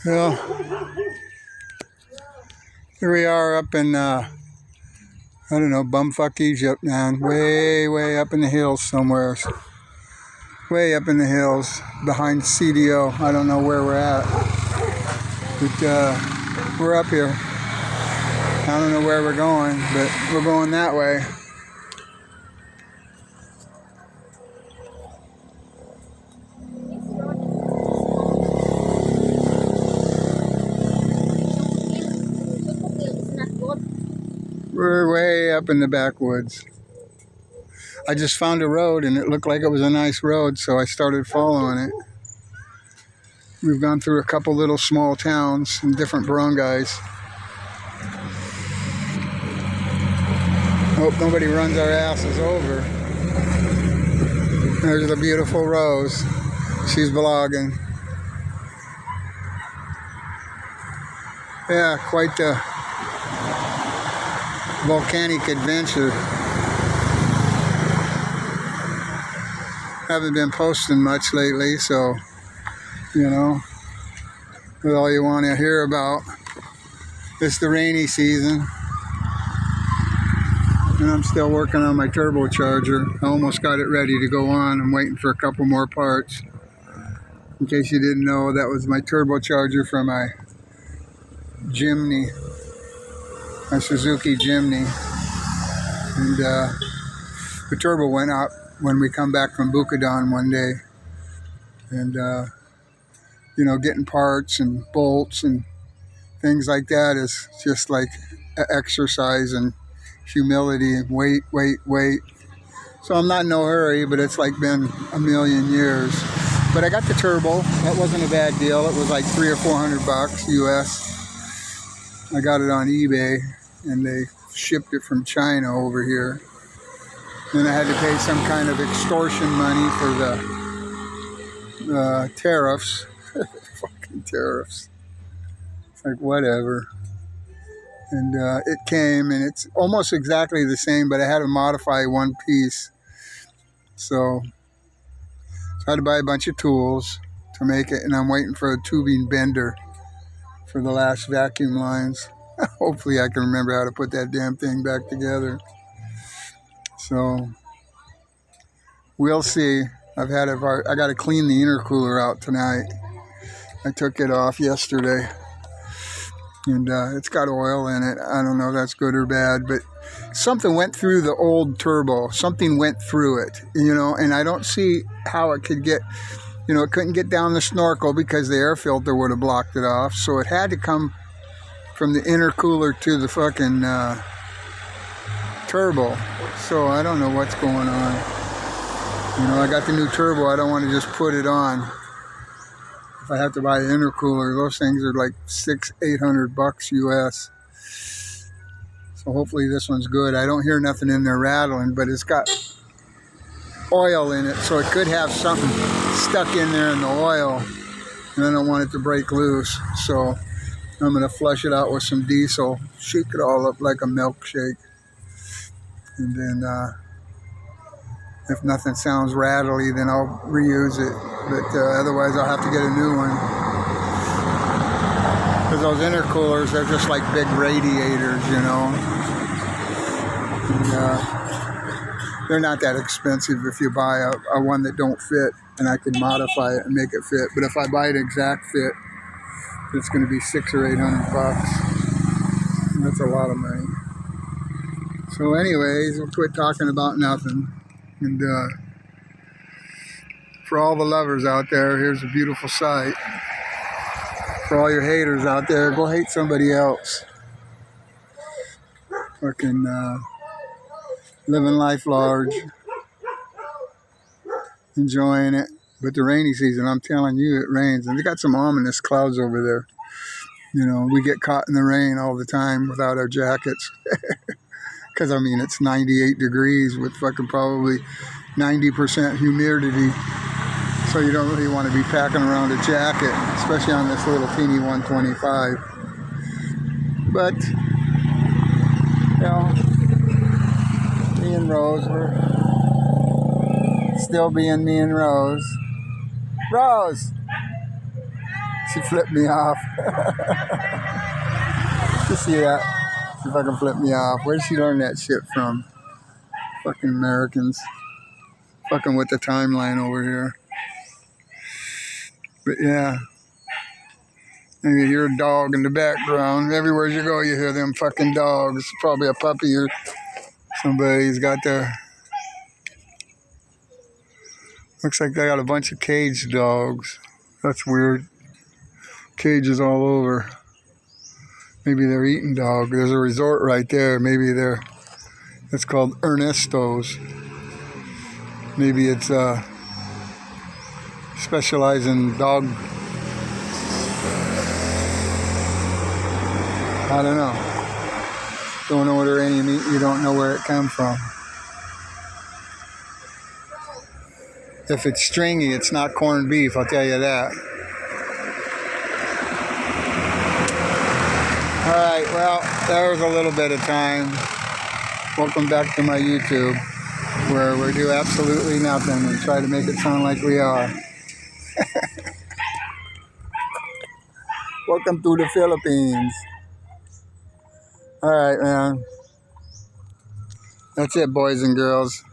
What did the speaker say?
Well, here we are up in, I don't know, bumfuck Egypt, man. Way up in the hills somewhere. Way up in the hills behind CDO. I don't know where we're at. But we're up here. I don't know where we're going, but we're going that way. We're way up in the backwoods. I just found a road and it looked like it was a nice road, so I started following it. We've gone through a couple little small towns and different barangays. Hope nobody runs our asses over. There's the beautiful Rose. She's vlogging. Yeah, quite the volcanic adventure. Haven't been posting much lately, so you know, that's all you want to hear about. It's the rainy season, and I'm still working on my turbocharger. I almost got it ready to go on. I'm waiting for a couple more parts. In case you didn't know, that was my turbocharger for my Jimny. My Suzuki Jimny, and the turbo went out when we come back from Bukadon one day, and you know, getting parts and bolts and things like that is just like exercise and humility and wait. So I'm not in no hurry, but it's like been a million years. But I got the turbo. That wasn't a bad deal. It was like $300 or $400 US. I got it on eBay, and they shipped it from China over here. Then I had to pay some kind of extortion money for the tariffs. Fucking tariffs. It's like, whatever. And it came, and it's almost exactly the same, but I had to modify one piece. So I had to buy a bunch of tools to make it, and I'm waiting for a tubing bender for the last vacuum lines. Hopefully I can remember how to put that damn thing back together. So we'll see. I got to clean the intercooler out tonight. I took it off yesterday, and it's got oil in it. I don't know if that's good or bad, but something went through the old turbo. Something went through it, you know, and I don't see how it could get, you know, it couldn't get down the snorkel because the air filter would have blocked it off. So it had to come from the intercooler to the fucking turbo. So I don't know what's going on. You know, I got the new turbo. I don't want to just put it on. If I have to buy an intercooler, those things are like $600-800 US. So hopefully this one's good. I don't hear nothing in there rattling, but it's got oil in it, so it could have something stuck in there in the oil, and I don't want it to break loose. So I'm going to flush it out with some diesel, shake it all up like a milkshake, and then if nothing sounds rattly, then I'll reuse it, but otherwise I'll have to get a new one, because those intercoolers, they're just like big radiators, you know, and they're not that expensive if you buy a one that don't fit, and I can modify it and make it fit. But if I buy an exact fit, it's going to be $600 or $800. And that's a lot of money. So anyways, we'll quit talking about nothing. And for all the lovers out there, here's a beautiful sight. For all your haters out there, go hate somebody else. Fucking living life large. Enjoying it. But the rainy season, I'm telling you, it rains. And they got some ominous clouds over there. You know, we get caught in the rain all the time without our jackets. Because, I mean, it's 98 degrees with fucking probably 90% humidity. So you don't really want to be packing around a jacket, especially on this little teeny 125. But, you know, me and Rose, we're still being me and Rose. Rose! She flipped me off. You see that? See if I can flip me off. Where did she learn that shit from? Fucking Americans. Fucking with the timeline over here. But yeah. And you hear a dog in the background. Everywhere you go, you hear them fucking dogs. Probably a puppy or somebody's got their... Looks like they got a bunch of caged dogs. That's weird. Cages all over. Maybe they're eating dog. There's a resort right there. Maybe they're... It's called Ernesto's. Maybe it's specialized in dog. I don't know. Don't order any meat. You don't know where it comes from. If it's stringy, it's not corned beef. I'll tell you that. All right. Well, there was a little bit of time. Welcome back to my YouTube, where we do absolutely nothing and try to make it sound like we are. Welcome to the Philippines. All right, man. That's it, boys and girls.